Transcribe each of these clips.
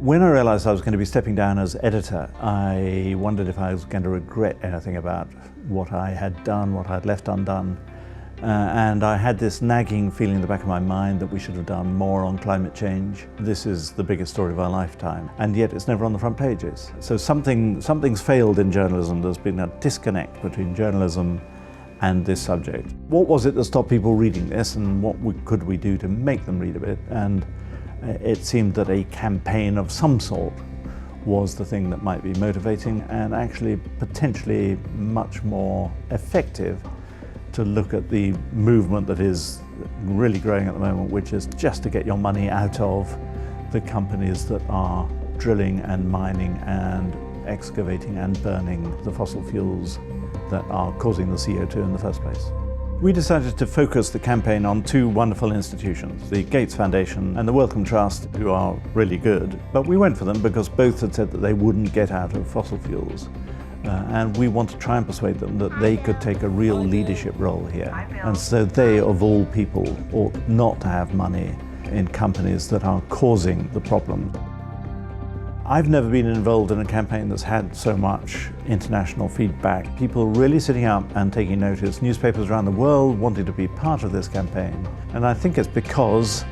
When I realised I was going to be stepping down as editor, I wondered if I was going to regret anything about what I had done, what I'd left undone. And I had this nagging feeling in the back of my mind that we should have done more on climate change. This is the biggest story of our lifetime, and yet it's never on the front pages. So something's failed in journalism. There's been a disconnect between journalism and this subject. What was it that stopped people reading this, and what could we do to make them read a bit? And it seemed that a campaign of some sort was the thing that might be motivating and actually potentially much more effective to look at the movement that is really growing at the moment, which is just to get your money out of the companies that are drilling and mining and excavating and burning the fossil fuels that are causing the CO2 in the first place. We decided to focus the campaign on two wonderful institutions, the Gates Foundation and the Wellcome Trust, who are really good. But we went for them because both had said that they wouldn't get out of fossil fuels. And we want to try and persuade them that they could take a real leadership role here. And so they, of all people, ought not to have money in companies that are causing the problem. I've never been involved in a campaign that's had so much international feedback. People really sitting up and taking notice, newspapers around the world wanting to be part of this campaign. And I think it's because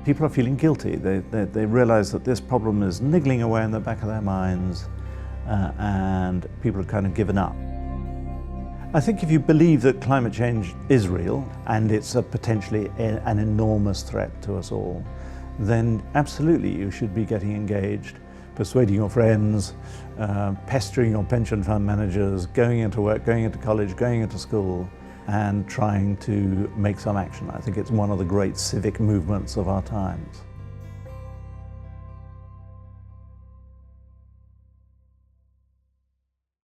people are feeling guilty. They realize that this problem is niggling away in the back of their minds, and people have kind of given up. I think if you believe that climate change is real and it's potentially an enormous threat to us all, then absolutely you should be getting engaged, persuading your friends, pestering your pension fund managers, going into work, going into college, going into school, and trying to make some action. I think it's one of the great civic movements of our times.